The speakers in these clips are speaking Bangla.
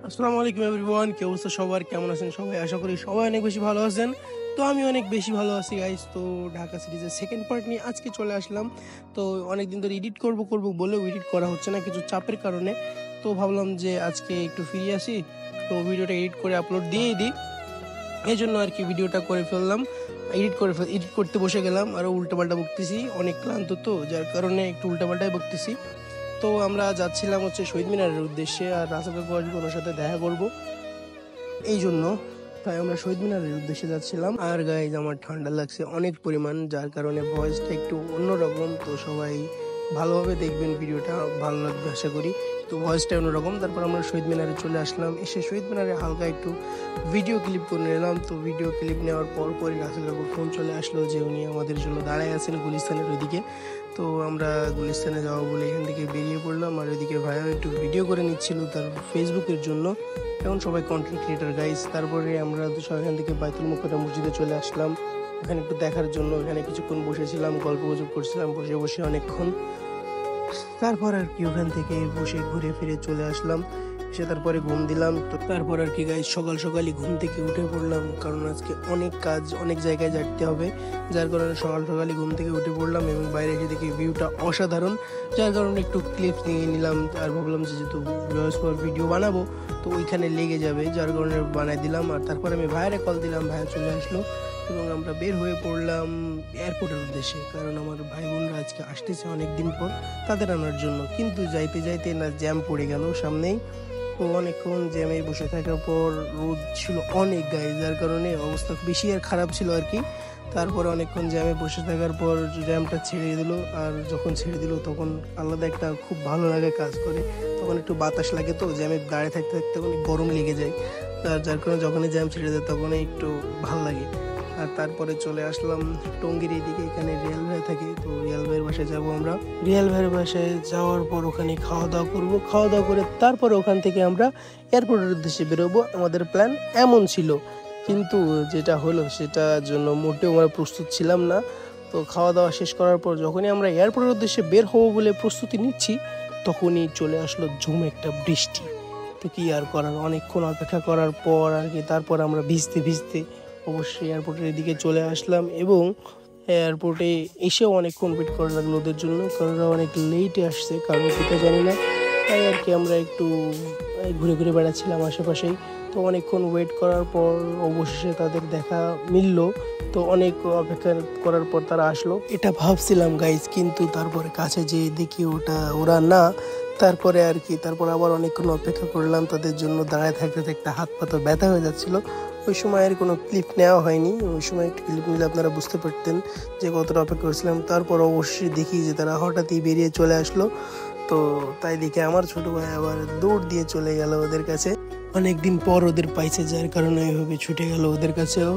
আসসালামু আলাইকুম এভরিওয়ান, কি অবস্থা সবার? কেমন আছেন সবাই? আশা করি সবাই অনেক বেশি ভালো আছেন। তো আমি অনেক বেশি ভালো আছি গাইস। তো ঢাকা সিরিজের সেকেন্ড পার্ট নিয়ে আজকে চলে আসলাম। তো অনেক দিন ধরে এডিট করব করব বলেও এডিট করা হচ্ছে না কিছু চাপের কারণে। তো ভাবলাম যে আজকে একটু ফিরে আসি, তো ভিডিওটা এডিট করে আপলোড দিয়েই দিই। এই জন্য আর কি ভিডিওটা করে ফেললাম, এডিট করতে বসে গেলাম, আরও উল্টাপাল্টা বকতেছি, অনেক ক্লান্ত তো যার কারণে একটু উল্টাপাল্টাই বকতেছি। তো আমরা যাচ্ছিলাম হচ্ছে শহীদ মিনারের উদ্দেশ্যে, আর রাসেল কাকু আসবে, ওনার সাথে দেখা করব এই জন্য। তাই আমরা শহীদ মিনারের উদ্দেশ্যে যাচ্ছিলাম। আর গাইজ আমার ঠান্ডা লাগছে অনেক পরিমাণ, যার কারণে ভয়েসটা একটু অন্যরকম। তো সবাই ভালোভাবে দেখবেন, ভিডিওটা ভালো লাগবে আশা করি। তো ভয়েসটা অন্যরকম। তারপর আমরা শহীদ মিনারে চলে আসলাম, এসে শহীদ মিনারে হালকা একটু ভিডিও ক্লিপ করে নিলাম। তো ভিডিও ক্লিপ নেওয়ার পরই রাসেল কাকুর ফোন চলে আসলো যে উনি আমাদের জন্য দাঁড়ায় আছেন গুলিস্তানের ওইদিকে। তো আমরা গুলিস্তানে যাবো বলে এখান থেকে বেরিয়ে পড়লাম, আর ওইদিকে ভাইয়াও একটু ভিডিও করে নিচ্ছিল তার ফেসবুকের জন্য। এখন সবাই কন্টেন্ট ক্রিয়েটার গাইস। তারপরে আমরা সবাই এখান থেকে বাইতুল মুকাররম মসজিদে চলে আসলাম, এখানে একটু দেখার জন্য। এখানে কিছুক্ষণ বসেছিলাম, গল্প গুজব করছিলাম বসে বসে অনেকক্ষণ। তারপর আর কি ওখান থেকে বসে ঘুরে ফিরে চলে আসলাম, এসে তারপরে ঘুম দিলাম। তো তারপর আর কি গাইস সকাল সকালই ঘুম থেকে উঠে পড়লাম, কারণ আজকে অনেক কাজ, অনেক জায়গায় যেতে হবে, যার কারণে সকাল সকালই ঘুম থেকে উঠে পড়লাম। এবং বাইরে এসে দেখি ভিউটা অসাধারণ, যার কারণে একটু ক্লিপস নিয়ে নিলাম। আর ভাবলাম যে যেহেতু ভিডিও বানাবো তো ওইখানে লেগে যাবে, যার কারণে বানাই দিলাম। আর তারপরে আমি ভাইয়ারে কল দিলাম, ভাইয়া চলে আসলো এবং আমরা বের হয়ে পড়লাম এয়ারপোর্টের উদ্দেশ্যে। কারণ আমার ভাই বোনরা আজকে আসতেছে অনেক দিন পর, তাদের আনার জন্য। কিন্তু যাইতে যাইতে না জ্যাম পড়ে গেল সামনেই। তো অনেকক্ষণ জ্যামে বসে থাকার পর রোদ ছিল অনেক গায়ে, যার কারণে অবস্থা বেশি আর খারাপ ছিল আর কি। তারপরে অনেকক্ষণ জ্যামে বসে থাকার পর জ্যামটা ছেড়ে দিল। আর যখন ছেড়ে দিল তখন আলাদা একটা খুব ভালো লাগে কাজ করে, তখন একটু বাতাস লাগে, তো জ্যামে দাঁড়িয়ে থাকতে থাকতে অনেক গরম লেগে যায়। যার কারণে যখনই জ্যাম ছেড়ে দেয় তখনই একটু ভালো লাগে। আর তারপরে চলে আসলাম টঙ্গীর এইদিকে, এখানে রিয়াল ভাই থাকে। তো রিয়াল ভাইয়ের বাসায় যাবো আমরা। রিয়াল ভাইয়ের বাসায় যাওয়ার পর ওখানে খাওয়া দাওয়া করবো, খাওয়া দাওয়া করে তারপরে ওখান থেকে আমরা এয়ারপোর্টের উদ্দেশ্যে বেরোবো। আমাদের প্ল্যান এমন ছিল, কিন্তু যেটা হলো সেটার জন্য মোটেও আমরা প্রস্তুত ছিলাম না। তো খাওয়া দাওয়া শেষ করার পর যখনই আমরা এয়ারপোর্টের উদ্দেশ্যে বের হবো বলে প্রস্তুতি নিচ্ছি, তখনই চলে আসলো ঝুম একটা বৃষ্টি। তো কি আর করার, অনেকক্ষণ অপেক্ষা করার পর আর কি তারপর আমরা ভিজতে ভিজতে অবশ্যই এয়ারপোর্টের এদিকে চলে আসলাম। এবং এয়ারপোর্টে এসেও অনেকক্ষণ ওয়েট করা লাগলো ওদের জন্য, কারণ ওরা অনেক লেটে আসছে, কারণ সেটা জানি না। তাই আর কি আমরা একটু ঘুরে ঘুরে বেড়াচ্ছিলাম আশেপাশেই। তো অনেকক্ষণ ওয়েট করার পর অবশেষে তাদের দেখা মিলল। তো অনেক অপেক্ষা করার পর তারা আসলো, এটা ভাবছিলাম গাইজ, কিন্তু তারপরে কাছে যেয়ে দেখি ওরা না। তারপরে আর কি তারপর আবার অনেকক্ষণ অপেক্ষা করলাম তাদের জন্য, দাঁড়ায় থাকতে থাকতে হাত পা তো ব্যথা হয়ে যাচ্ছিল। ওই সময় আর কোনো ক্লিপ নেওয়া হয়নি, ওই সময় একটু ক্লিপ নিলে আপনারা বুঝতে পারতেন যে কতটা অপেক্ষা করছিলাম। তারপর অবশ্যই দেখি যে তারা হঠাৎই বেরিয়ে চলে আসলো। তো তাই দেখে আমার ছোট ভাই আবার দৌড় দিয়ে চলে গেল ওদের কাছে, অনেকদিন পর ওদের পাইছে, যার কারণে ওইভাবে ছুটে গেল ওদের কাছেও।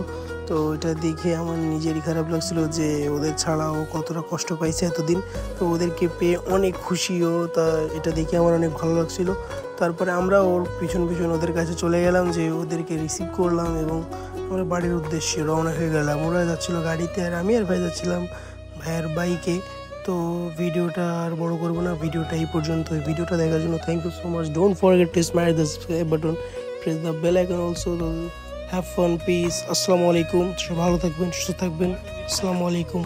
তো এটা দেখে আমার নিজেরই খারাপ লাগছিল যে ওদের ছাড়াও কতটা কষ্ট পাইছে এতদিন। তো ওদেরকে পেয়ে অনেক খুশিও, তা এটা দেখে আমার অনেক ভালো লাগছিল। তারপরে আমরা ওর পিছন পিছন ওদের কাছে চলে গেলাম, যে ওদেরকে রিসিভ করলাম এবং আমরা বাড়ির উদ্দেশ্যে রওনা হয়ে গেলাম। ওরা যাচ্ছিলো গাড়িতে আর আমি আর ভাই যাচ্ছিলাম ভাইয়ের বাইকে। তো ভিডিওটা আর বড় করবো না, ভিডিওটা এই পর্যন্ত। ভিডিওটা দেখার জন্য thank you so much. Don't forget to smash the subscribe button, press the bell icon also. Have fun, peace, আসসালামু আলাইকুম। ভালো থাকবেন, সুস্থ থাকবেন, আসসালামু আলাইকুম।